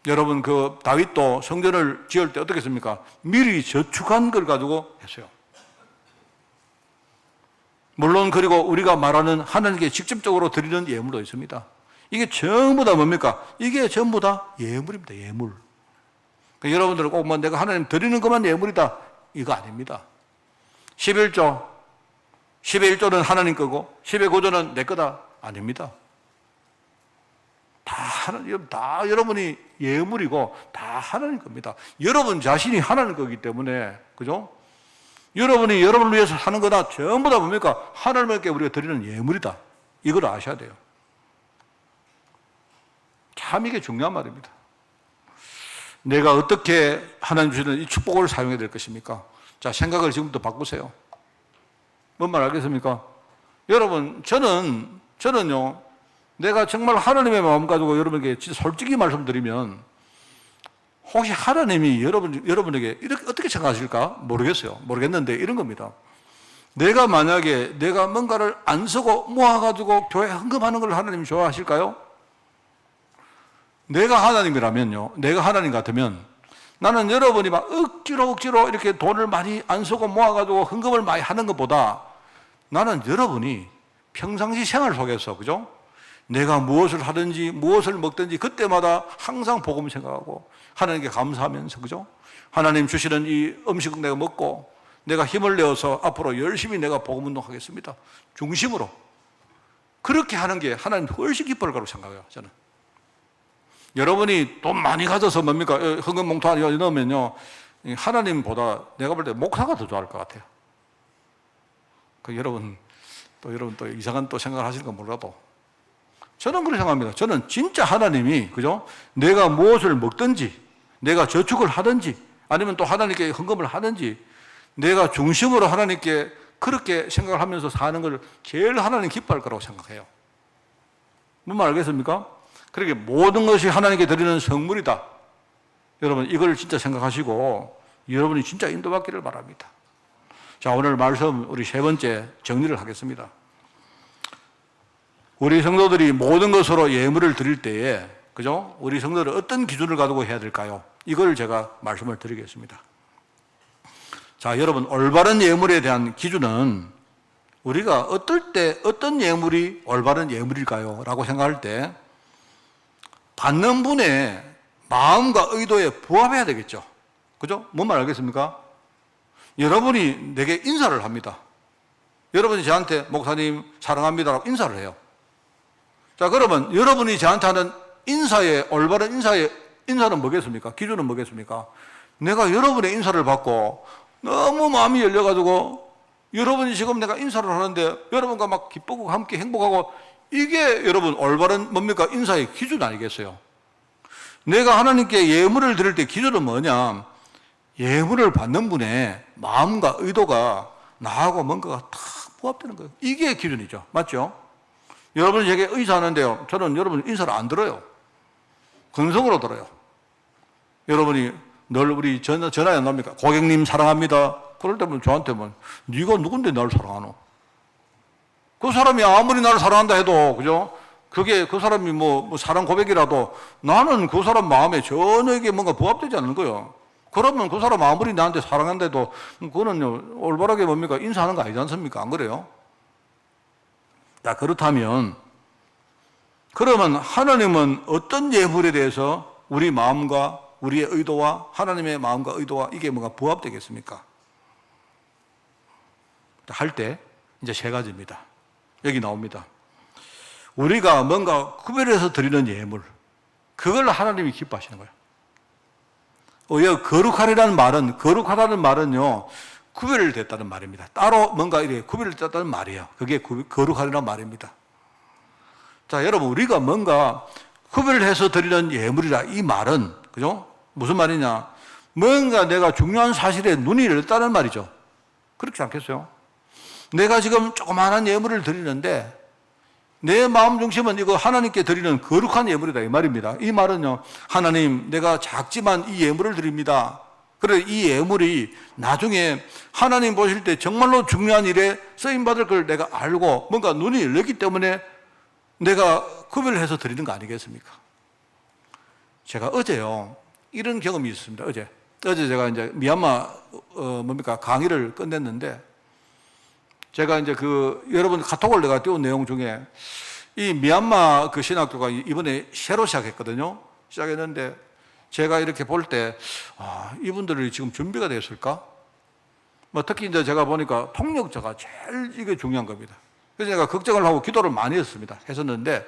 여러분 그 다윗도 성전을 지을 때 어떻게 했습니까? 미리 저축한 걸 가지고 했어요. 물론 그리고 우리가 말하는 하나님께 직접적으로 드리는 예물도 있습니다. 이게 전부 다 뭡니까? 이게 전부 다 예물입니다, 예물. 그러니까 여러분들은 꼭 뭐 내가 하나님 드리는 것만 예물이다, 이거 아닙니다. 11조 10의 1조는 하나님 거고 10의 9조는 내 거다, 아닙니다. 다 여러분이 예물이고 다 하나님 겁니다. 여러분 자신이 하나님 거기 때문에, 그죠? 여러분이 여러분을 위해서 사는 거다 전부 다 뭡니까? 하나님께 우리가 드리는 예물이다. 이걸 아셔야 돼요. 참 이게 중요한 말입니다. 내가 어떻게 하나님 주시는 이 축복을 사용해야 될 것입니까? 자, 생각을 지금부터 바꾸세요. 뭔 말 알겠습니까? 여러분, 저는요, 내가 정말 하나님의 마음 가지고 여러분에게 진짜 솔직히 말씀드리면, 혹시 하나님이 여러분에게 이렇게 어떻게 생각하실까? 모르겠는데 이런 겁니다. 내가 만약에 내가 뭔가를 안 쓰고 모아가지고 교회 헌금하는 걸 하나님이 좋아하실까요? 내가 하나님이라면요, 내가 하나님 같으면 나는 여러분이 막 억지로 이렇게 돈을 많이 안 쓰고 모아가지고 헌금을 많이 하는 것보다 나는 여러분이 평상시 생활 속에서, 그죠? 내가 무엇을 하든지 무엇을 먹든지 그때마다 항상 복음 생각하고 하나님께 감사하면서, 그죠? 하나님 주시는 이 음식을 내가 먹고 내가 힘을 내어서 앞으로 열심히 내가 복음 운동하겠습니다. 중심으로. 그렇게 하는 게 하나님 훨씬 기뻐할 거라고 생각해요, 저는. 여러분이 돈 많이 가져서 뭡니까? 헌금 봉투 안에 넣으면요, 하나님보다 내가 볼 때 목사가 더 좋아할 것 같아요. 여러분, 또 여러분 또 이상한 또 생각을 하시는 건 몰라도 저는 그렇게 생각합니다. 저는 진짜 하나님이, 그죠? 내가 무엇을 먹든지, 내가 저축을 하든지, 아니면 또 하나님께 헌금을 하든지, 내가 중심으로 하나님께 그렇게 생각을 하면서 사는 걸 제일 하나님 기뻐할 거라고 생각해요. 뭔 말 알겠습니까? 그렇게 모든 것이 하나님께 드리는 성물이다. 여러분 이걸 진짜 생각하시고 여러분이 진짜 인도받기를 바랍니다. 자, 오늘 말씀 우리 세 번째 정리를 하겠습니다. 우리 성도들이 모든 것으로 예물을 드릴 때에, 그죠? 우리 성도들 어떤 기준을 가지고 해야 될까요? 이걸 제가 말씀을 드리겠습니다. 자, 여러분, 올바른 예물에 대한 기준은 우리가 어떨 때 어떤 예물이 올바른 예물일까요? 라고 생각할 때 받는 분의 마음과 의도에 부합해야 되겠죠. 그죠? 뭔 말 알겠습니까? 여러분이 내게 인사를 합니다. 여러분이 저한테 목사님 사랑합니다라고 인사를 해요. 자, 그러면 여러분이 저한테 하는 인사의, 올바른 인사의 인사는 뭐겠습니까? 기준은 뭐겠습니까? 내가 여러분의 인사를 받고 너무 마음이 열려가지고 여러분이 지금 내가 인사를 하는데 여러분과 막 기쁘고 함께 행복하고, 이게 여러분 올바른 뭡니까? 인사의 기준 아니겠어요? 내가 하나님께 예물을 드릴 때 기준은 뭐냐? 예물을 받는 분의 마음과 의도가 나하고 뭔가가 다 부합되는 거예요. 이게 기준이죠. 맞죠? 여러분이 제게 의사하는데요, 저는 여러분 인사를 안 들어요. 근성으로 들어요. 여러분이 늘 우리 전화에 안 납니까? 고객님 사랑합니다. 그럴 때면 저한테 뭐, 네가 누군데 나를 사랑하노? 그 사람이 아무리 나를 사랑한다 해도, 그죠? 그게 그 사람이 뭐 사랑 고백이라도 나는 그 사람 마음에 전혀 이게 뭔가 부합되지 않는 거예요. 그러면 그 사람 아무리 나한테 사랑한데도 그거는 올바르게 뭡니까? 인사하는 거 아니지 않습니까? 안 그래요? 자, 그렇다면 그러면 하나님은 어떤 예물에 대해서 우리 마음과 우리의 의도와 하나님의 마음과 의도와 이게 뭔가 부합되겠습니까? 할 때 이제 세 가지입니다. 여기 나옵니다. 우리가 뭔가 구별해서 드리는 예물, 그걸 하나님이 기뻐하시는 거예요. 거룩하다는 말은요, 구별됐다는 말입니다. 따로 뭔가 이렇게 구별됐다는 말이에요. 그게 거룩하다는 말입니다. 자, 여러분, 우리가 뭔가 구별해서 드리는 예물이라 이 말은, 그죠? 무슨 말이냐? 뭔가 내가 중요한 사실에 눈이 열렸다는 말이죠. 그렇지 않겠어요? 내가 지금 조그마한 예물을 드리는데 내 마음 중심은 이거 하나님께 드리는 거룩한 예물이다, 이 말입니다. 이 말은요, 하나님, 내가 작지만 이 예물을 드립니다. 그래, 이 예물이 나중에 하나님 보실 때 정말로 중요한 일에 쓰임받을 걸 내가 알고 뭔가 눈이 열렸기 때문에 내가 구별해서 드리는 거 아니겠습니까? 제가 어제요, 이런 경험이 있습니다. 어제 제가 이제 미얀마 강의를 끝냈는데, 제가 이제 여러분 카톡을 내가 띄운 내용 중에 이 미얀마 그 신학교가 이번에 새로 시작했는데 제가 이렇게 볼 때, 이분들이 지금 준비가 됐을까? 특히 이제 제가 보니까 통역자가 제일 이게 중요한 겁니다. 그래서 제가 걱정을 하고 기도를 많이 했었는데,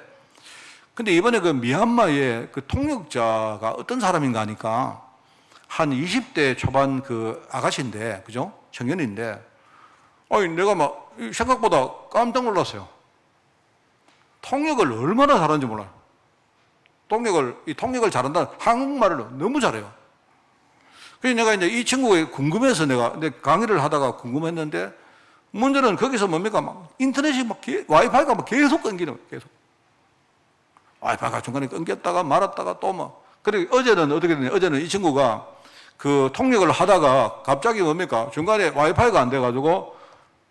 근데 이번에 그 미얀마의 그 통역자가 어떤 사람인가 하니까 한 20대 초반 그 아가씨인데, 그죠? 청년인데, 내가 막 생각보다 깜짝 놀랐어요. 통역을 얼마나 잘하는지 몰라요. 통역을 잘한다. 한국말을 너무 잘해요. 그래서 내가 이제 이 친구가 궁금해서 내가 강의를 하다가 궁금했는데, 문제는 거기서 뭡니까? 막 인터넷이 와이파이가 막 계속 끊기는 거예요. 계속. 와이파이가 중간에 끊겼다가 말았다가 또 뭐. 그래, 어제는 어떻게 됐냐? 어제는 이 친구가 그 통역을 하다가 갑자기 뭡니까? 중간에 와이파이가 안 돼가지고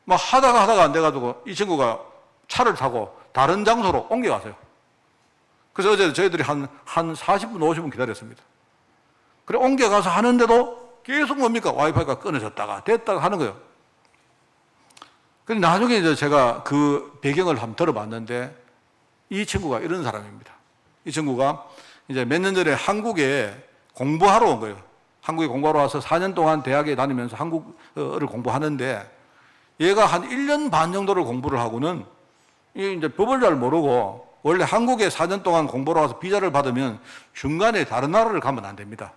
막 하다가 안 돼가지고 이 친구가 차를 타고 다른 장소로 옮겨갔어요. 그래서 어제 저희들이 한 40분, 50분 기다렸습니다. 그래, 옮겨가서 하는데도 계속 뭡니까? 와이파이가 끊어졌다가 됐다가 하는 거예요. 근데 나중에 이제 제가 그 배경을 한번 들어봤는데, 이 친구가 이런 사람입니다. 이 친구가 이제 몇 년 전에 한국에 공부하러 온 거예요. 한국에 공부하러 와서 4년 동안 대학에 다니면서 한국어를 공부하는데, 얘가 한 1년 반 정도를 공부를 하고는 이제 법을 잘 모르고, 원래 한국에 4년 동안 공부를 와서 비자를 받으면 중간에 다른 나라를 가면 안 됩니다.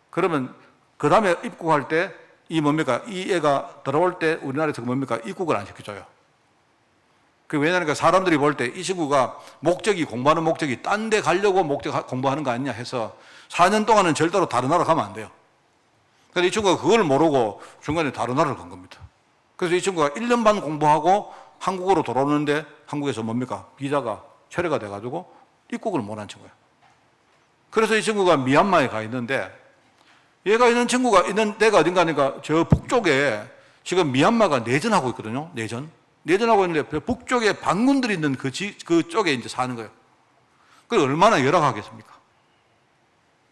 그러면 그 다음에 입국할 때 이 애가 들어올 때 우리나라에서 뭡니까? 입국을 안 시켜줘요. 왜냐하니까 사람들이 볼 때 이 친구가 공부하는 목적이 딴 데 가려고 공부하는 거 아니냐 해서 4년 동안은 절대로 다른 나라 가면 안 돼요. 그래서 이 친구가 그걸 모르고 중간에 다른 나라를 간 겁니다. 그래서 이 친구가 1년 반 공부하고 한국으로 돌아오는데 한국에서 뭡니까? 비자가 철회가 돼가지고 입국을 못한 친구예요. 그래서 이 친구가 미얀마에 가 있는데 얘가 있는 친구가 있는 데가 어딘가 하니까 저 북쪽에 지금 미얀마가 내전하고 있거든요. 내전하고 있는데 북쪽에 반군들이 있는 그쪽에 이제 사는 거예요. 그게 얼마나 열악하겠습니까?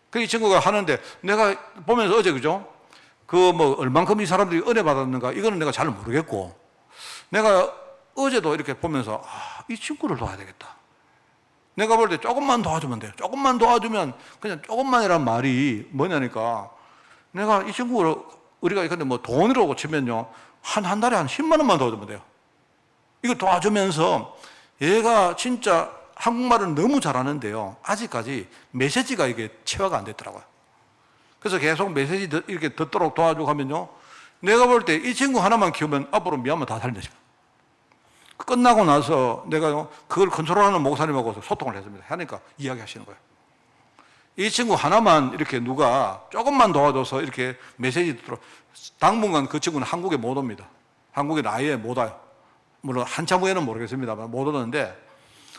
그 이 친구가 하는데 내가 보면서 어제 그죠? 얼만큼 이 사람들이 은혜 받았는가 이거는 내가 잘 모르겠고 내가 어제도 이렇게 보면서 이 친구를 도와야 되겠다. 내가 볼 때 조금만 도와주면 돼요. 조금만 도와주면 그냥 조금만이란 말이 뭐냐니까 내가 이 친구를 우리가 근데 돈으로 치면요 한 달에 한 10만 원만 도와주면 돼요. 이거 도와주면서 얘가 진짜 한국말은 너무 잘하는데요. 아직까지 메시지가 이게 체화가 안 됐더라고요. 그래서 계속 메시지 이렇게 듣도록 도와주고 하면요. 내가 볼 때 이 친구 하나만 키우면 앞으로 미얀마 다 살려져. 끝나고 나서 내가 그걸 컨트롤하는 목사님하고 소통을 했습니다. 하니까 이야기하시는 거예요. 이 친구 하나만 이렇게 누가 조금만 도와줘서 이렇게 메시지 듣도록 당분간 그 친구는 한국에 못 옵니다. 한국에 아예 못 와요. 물론 한참 후에는 모르겠습니다만 못 오는데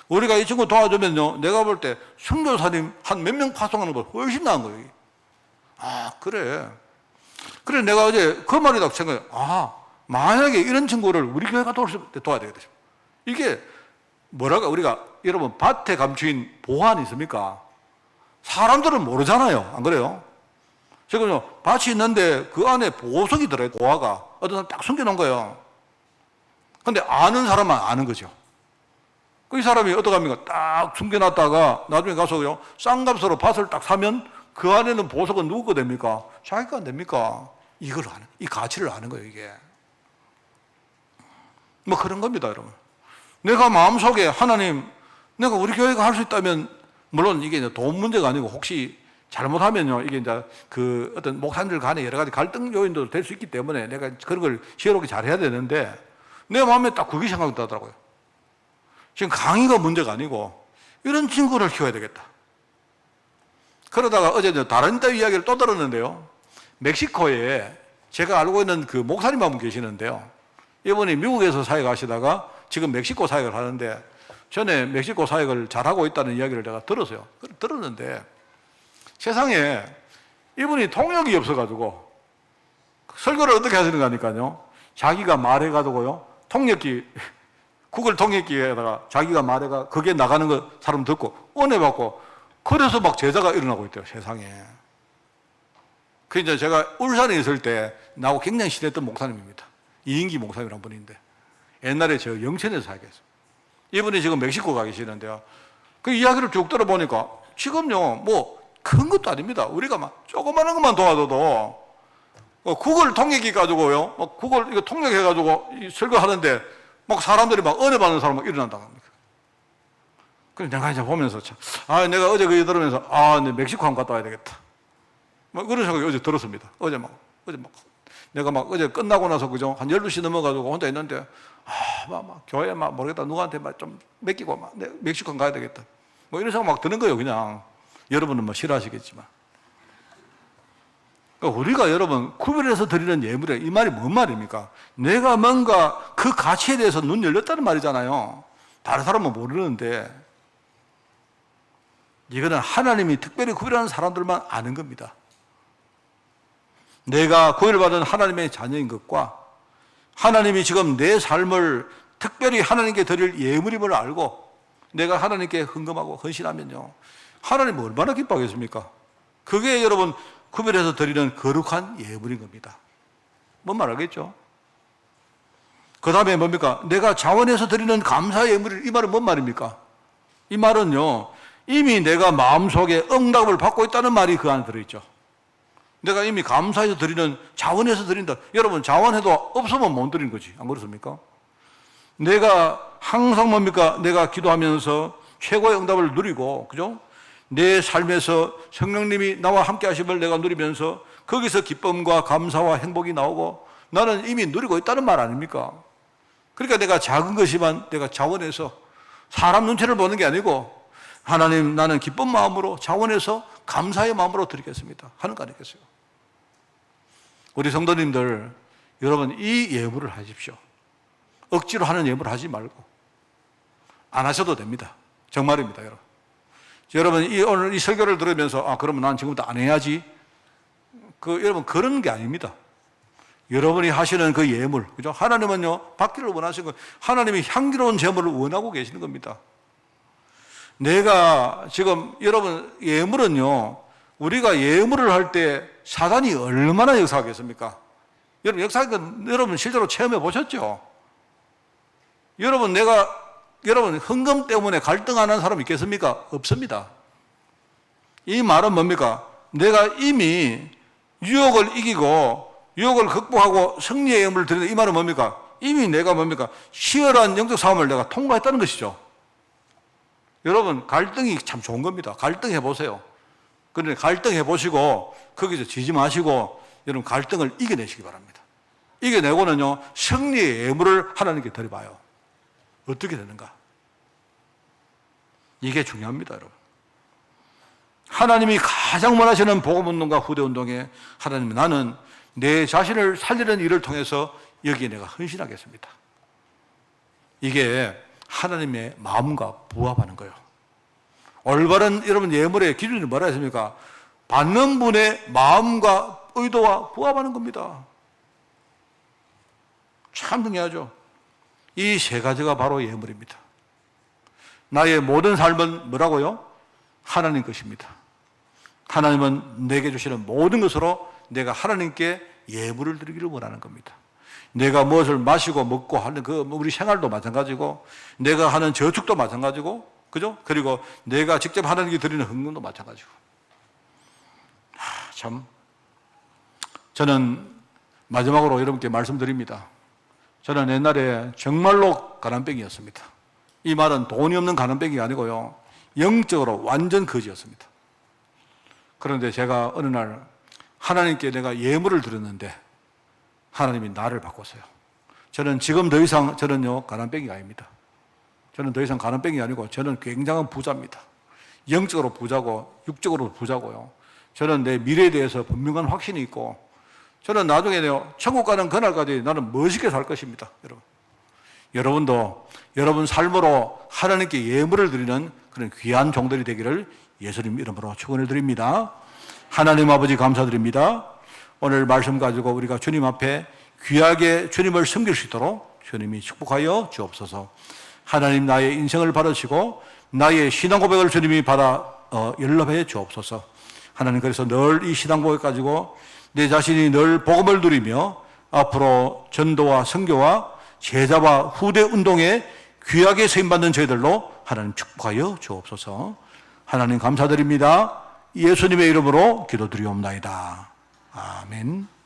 우리가 이 친구 도와주면요. 내가 볼 때 선교사님 한 몇 명 파송하는 것보다 훨씬 나은 거예요. 그래. 그래 내가 어제 그 말이다 생각해. 만약에 이런 친구를 우리 교회가 도와야 되겠다. 이게 우리가 여러분 밭에 감추인 보안이 있습니까? 사람들은 모르잖아요. 안 그래요? 지금요 밭이 있는데 그 안에 보석이 들어요. 보화가 어떤 사람 딱 숨겨놓은 거예요. 근데 아는 사람만 아는 거죠. 이 사람이 어떡합니까? 딱 숨겨놨다가 나중에 가서요 싼 값으로 밭을 딱 사면 그 안에는 보석은 누구 거 됩니까? 자기 거 안 됩니까? 이 가치를 아는 거예요, 이게. 그런 겁니다, 여러분. 내가 마음속에 하나님, 내가 우리 교회가 할 수 있다면, 물론 이게 이제 돈 문제가 아니고 혹시 잘못하면요, 이게 이제 어떤 목사님들 간에 여러 가지 갈등 요인도 될 수 있기 때문에 내가 그런 걸 지혜롭게 잘 해야 되는데, 내 마음에 딱 그게 생각이 나더라고요. 지금 강의가 문제가 아니고, 이런 친구를 키워야 되겠다. 그러다가 어제 다른 데 이야기를 또 들었는데요. 멕시코에 제가 알고 있는 그 목사님 한 분 계시는데요. 이분이 미국에서 사역하시다가 지금 멕시코 사역을 하는데 전에 멕시코 사역을 잘하고 있다는 이야기를 내가 들었어요. 들었는데 세상에 이분이 통역이 없어가지고 설교를 어떻게 하시는 거니까요. 자기가 말해가지고요. 구글 통역기에다가 자기가 말해가 그게 나가는 거 사람 듣고 은혜 받고 그래서 막 제자가 일어나고 있대요. 세상에. 그 이제 제가 울산에 있을 때 나하고 굉장히 친했던 목사님입니다. 이인기 목사님이라는 분인데 옛날에 저 영천에서 사역했어요. 이분이 지금 멕시코 가 계시는데요. 그 이야기를 쭉 들어보니까 지금요 큰 것도 아닙니다. 우리가 막 조그마한 것만 도와줘도 구글 통역기 가지고요. 구글 이거 통역해가지고 설교하는데 막 사람들이 막 은혜 받는 사람 막 일어난다고 합니다. 그래서 내가 이제 보면서 내가 어제 그거 들으면서 내 멕시코 한번 갔다 와야 되겠다. 그런 생각이 어제 들었습니다. 어제 내가 어제 끝나고 나서 그죠? 한 12시 넘어가지고 혼자 있는데 교회 모르겠다. 누구한테 좀 맡기고 멕시코 가야 되겠다. 이런 생각 막 드는 거예요, 그냥. 여러분은 싫어하시겠지만. 그러니까 우리가 여러분 구별해서 드리는 예물이 이 말이 뭔 말입니까? 내가 뭔가 그 가치에 대해서 눈 열렸다는 말이잖아요. 다른 사람은 모르는데 이거는 하나님이 특별히 구별하는 사람들만 아는 겁니다. 내가 구별받은 하나님의 자녀인 것과 하나님이 지금 내 삶을 특별히 하나님께 드릴 예물임을 알고 내가 하나님께 헌금하고 헌신하면요. 하나님은 얼마나 기뻐하겠습니까? 그게 여러분 구별해서 드리는 거룩한 예물인 겁니다. 뭔 말 알겠죠? 그 다음에 뭡니까? 내가 자원해서 드리는 감사 예물이 이 말은 뭔 말입니까? 이 말은요. 이미 내가 마음속에 응답을 받고 있다는 말이 그 안에 들어있죠. 내가 이미 감사해서 드리는 자원해서 드린다. 여러분 자원해도 없으면 못 드리는 거지. 안 그렇습니까? 내가 항상 뭡니까? 내가 기도하면서 최고의 응답을 누리고 그죠? 내 삶에서 성령님이 나와 함께 하심을 내가 누리면서 거기서 기쁨과 감사와 행복이 나오고 나는 이미 누리고 있다는 말 아닙니까? 그러니까 내가 작은 것이지만 내가 자원해서 사람 눈치를 보는 게 아니고 하나님 나는 기쁜 마음으로 자원해서 감사의 마음으로 드리겠습니다 하는 거 아니겠어요? 우리 성도님들 여러분 이 예물을 하십시오. 억지로 하는 예물을 하지 말고 안 하셔도 됩니다. 정말입니다, 여러분. 여러분 오늘 이 설교를 들으면서 그러면 난 지금부터 안 해야지. 여러분 그런 게 아닙니다. 여러분이 하시는 그 예물, 그죠? 하나님은요 받기를 원하시는 거, 하나님이 향기로운 제물을 원하고 계시는 겁니다. 내가 지금 여러분 예물은요 우리가 예물을 할 때 사단이 얼마나 역사하겠습니까? 여러분 역사하니까 여러분 실제로 체험해 보셨죠? 여러분 헌금 때문에 갈등하는 사람 있겠습니까? 없습니다. 이 말은 뭡니까? 내가 이미 유혹을 이기고 유혹을 극복하고 승리의 예물을 드리는 이 말은 뭡니까? 이미 내가 뭡니까? 치열한 영적 싸움을 내가 통과했다는 것이죠. 여러분 갈등이 참 좋은 겁니다. 갈등해 보세요. 그런데 갈등해 보시고 거기서 지지 마시고 여러분 갈등을 이겨내시기 바랍니다. 이겨내고는요 승리의 예물을 하나님께 드려봐요. 어떻게 되는가? 이게 중요합니다, 여러분. 하나님이 가장 원하시는 복음운동과 후대운동에 하나님 나는 내 자신을 살리는 일을 통해서 여기에 내가 헌신하겠습니다. 이게 하나님의 마음과 부합하는 거예요. 올바른 여러분 예물의 기준이 뭐라 했습니까? 받는 분의 마음과 의도와 부합하는 겁니다. 참 중요하죠. 이 세 가지가 바로 예물입니다. 나의 모든 삶은 뭐라고요? 하나님 것입니다. 하나님은 내게 주시는 모든 것으로 내가 하나님께 예물을 드리기를 원하는 겁니다. 내가 무엇을 마시고 먹고 하는 우리 생활도 마찬가지고 내가 하는 저축도 마찬가지고 그죠? 그리고 내가 직접 하나님께 드리는 헌금도 마찬가지고. 참 저는 마지막으로 여러분께 말씀드립니다. 저는 옛날에 정말로 가난뱅이였습니다. 이 말은 돈이 없는 가난뱅이가 아니고요 영적으로 완전 거지였습니다. 그런데 제가 어느 날 하나님께 내가 예물을 드렸는데 하나님이 나를 바꿨어요. 저는 지금 더 이상 저는요 가난뱅이가 아닙니다. 저는 더 이상 가난뱅이 아니고 저는 굉장한 부자입니다. 영적으로 부자고 육적으로 부자고요. 저는 내 미래에 대해서 분명한 확신이 있고 저는 나중에요 천국 가는 그날까지 나는 멋있게 살 것입니다. 여러분도 여러분 삶으로 하나님께 예물을 드리는 그런 귀한 종들이 되기를 예수님 이름으로 축원을 드립니다. 하나님 아버지 감사드립니다. 오늘 말씀 가지고 우리가 주님 앞에 귀하게 주님을 섬길 수 있도록 주님이 축복하여 주옵소서. 하나님 나의 인생을 받으시고 나의 신앙 고백을 주님이 받아 연락해 주옵소서. 하나님 그래서 늘 이 신앙 고백 가지고 내 자신이 늘 복음을 누리며 앞으로 전도와 선교와 제자와 후대 운동에 귀하게 쓰임받는 저희들로 하나님 축복하여 주옵소서. 하나님 감사드립니다. 예수님의 이름으로 기도드리옵나이다. 아멘.